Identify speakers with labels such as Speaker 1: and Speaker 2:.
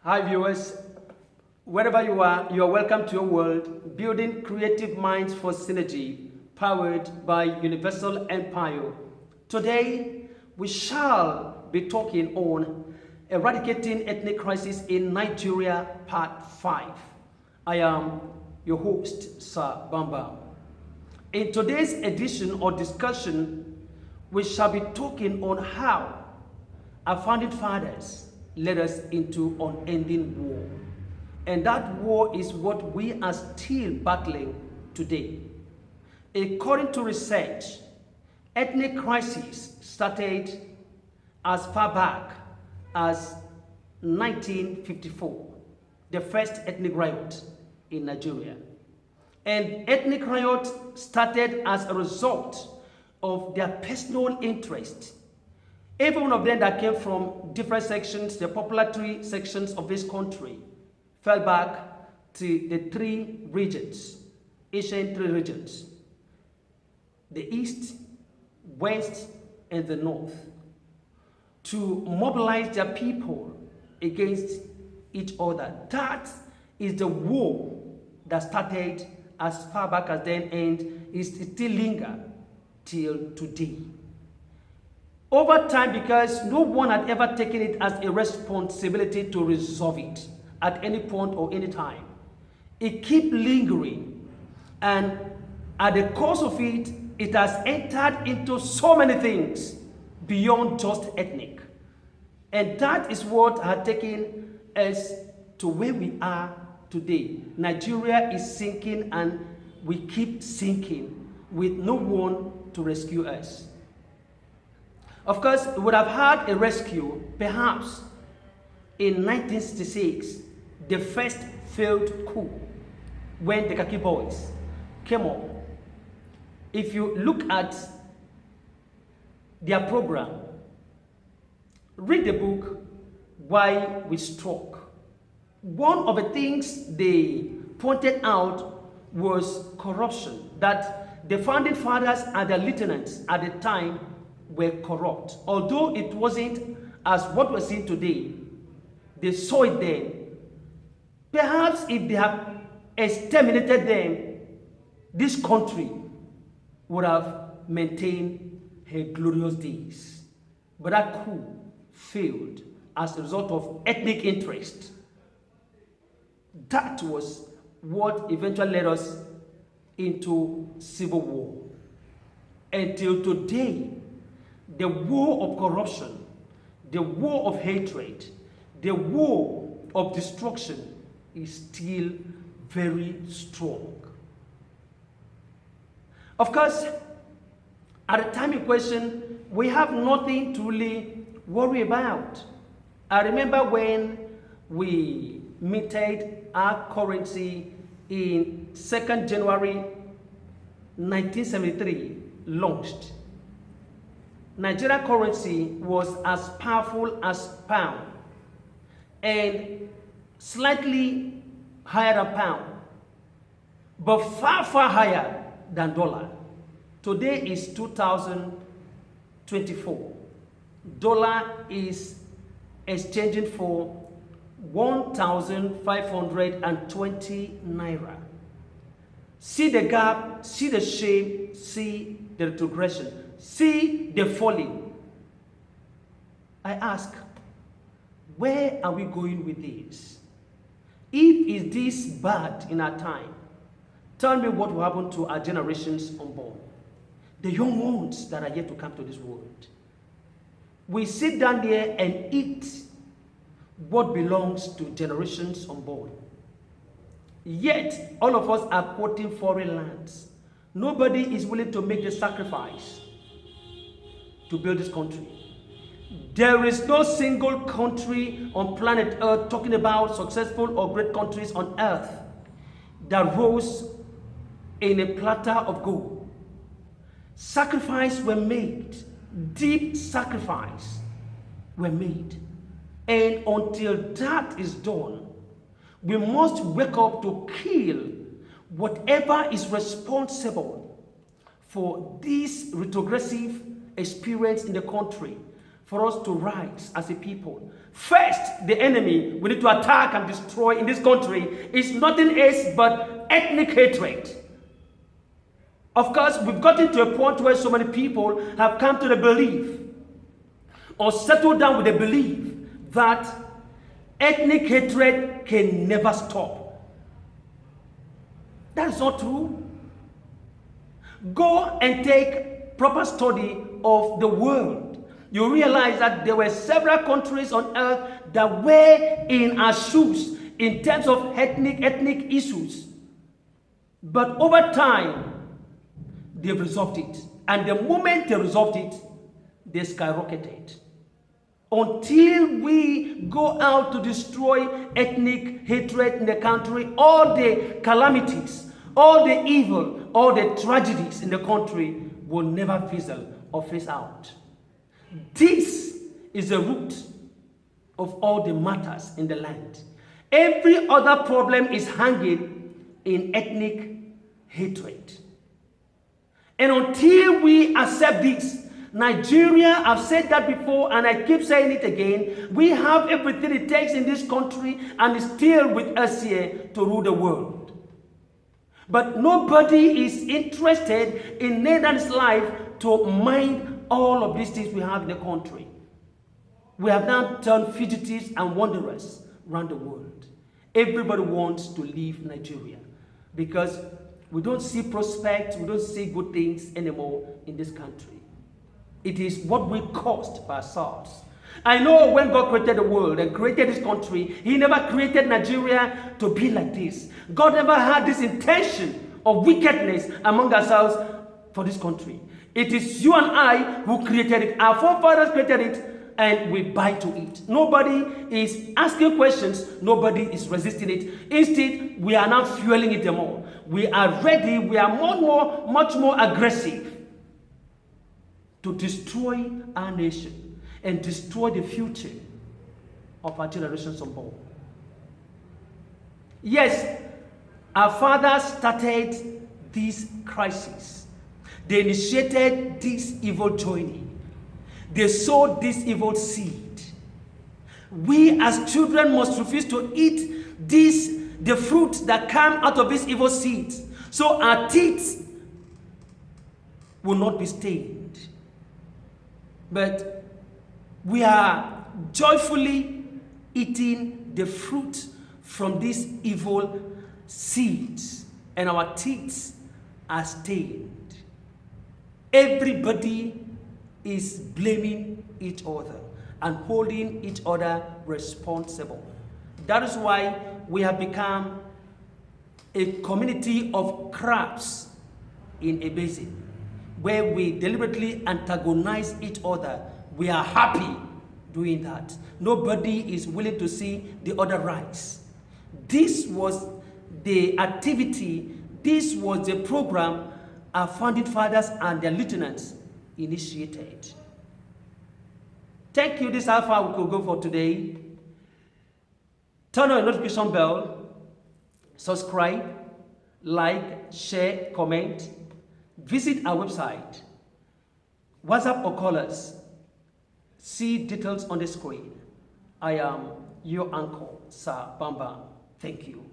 Speaker 1: Hi viewers, wherever you are welcome to your world, building creative minds for synergy, powered by Universal Empire. Today, we shall be talking on Eradicating Ethnic Crisis in Nigeria, Part 5. I am your host, Sir Bamba. In today's edition or discussion, we shall be talking on how our founding fathers led us into unending war. And that war is what we are still battling today. According to research, ethnic crises started as far back as 1954, the first ethnic riot in Nigeria. And ethnic riot started as a result of their personal interest. Every one of them that came from different sections, the populatory sections of this country, fell back to the three regions, ancient three regions, the East, West, and the North, to mobilize their people against each other. That is the war that started as far back as then and is still linger till today. Over time, because no one had ever taken it as a responsibility to resolve it at any point or any time, it keeps lingering, and at the course of it, it has entered into so many things beyond just ethnic. And that is what has taken us to where we are today. Nigeria is sinking, and we keep sinking with no one to rescue us. Of course, we would have had a rescue, perhaps, in 1966, the first failed coup, when the Khaki Boys came up. If you look at their program, read the book, Why We Struck. One of the things they pointed out was corruption, that the founding fathers and their lieutenants at the time were corrupt. Although it wasn't as what we're seeing today, they saw it then. Perhaps if they have exterminated them, this country would have maintained her glorious days. But that coup failed as a result of ethnic interest. That was what eventually led us into civil war. Until today, the war of corruption, the war of hatred, the war of destruction is still very strong. Of course, at the time in question, we have nothing to really worry about. I remember when we minted our currency in 2nd January 1973, launched. Nigeria currency was as powerful as pound and slightly higher than pound, but far, far higher than dollar. Today is 2024. Dollar is exchanging for 1,520 naira. See the gap, see the shame, see the retrogression. See the falling. I ask, where are we going with this? If is this bad in our time, tell me what will happen to our generations unborn, the young ones that are yet to come to this world. We sit down there and eat what belongs to generations unborn. Yet, all of us are quoting foreign lands. Nobody is willing to make the sacrifice to build this country. There is no single country on planet Earth, talking about successful or great countries on Earth, that rose in a platter of gold. Sacrifices were made, deep sacrifice were made. And until that is done, we must wake up to kill whatever is responsible for this retrogressive experience in the country, for us to rise as a people. First, the enemy we need to attack and destroy in this country is nothing else but ethnic hatred. Of course, we've gotten to a point where so many people have come to the belief or settled down with the belief that ethnic hatred can never stop. That is not true. Go and take proper study of the world. You realize that there were several countries on earth that were in our shoes in terms of ethnic issues. But over time, they've resolved it. And the moment they resolved it, they skyrocketed. Until we go out to destroy ethnic hatred in the country, all the calamities, all the evil, all the tragedies in the country will never fizzle or phase out. This is the root of all the matters in the land. Every other problem is hanging in ethnic hatred. And until we accept this, Nigeria, I've said that before and I keep saying it again, we have everything it takes in this country and it's still with us here to rule the world. But nobody is interested in Nathan's life to mind all of these things we have in the country. We have now turned fugitives and wanderers around the world. Everybody wants to leave Nigeria because we don't see prospect, we don't see good things anymore in this country. It is what we caused by ourselves. I know when God created the world and created this country, He never created Nigeria to be like this. God never had this intention of wickedness among ourselves for this country. It is you and I who created it. Our forefathers created it and we buy to it. Nobody is asking questions. Nobody is resisting it. Instead, we are now fueling it the more. We are ready. We are much more aggressive to destroy our nation and destroy the future of our generations unborn. Yes, our fathers started this crisis. They initiated this evil journey. They sowed this evil seed. We as children must refuse to eat the fruit that come out of this evil seed, so our teeth will not be stained. But we are joyfully eating the fruit from these evil seeds, and our teeth are stained. Everybody is blaming each other and holding each other responsible. That is why we have become a community of crabs in a basin, where we deliberately antagonize each other. We are happy doing that. Nobody is willing to see the other rise. This was the activity, this was the program our founding fathers and their lieutenants initiated. Thank you. This is how far we could go for today. Turn on your notification bell, subscribe, like, share, comment. Visit our website, WhatsApp or call us. See details on the screen. I am your uncle, Sir Bamba. Thank you.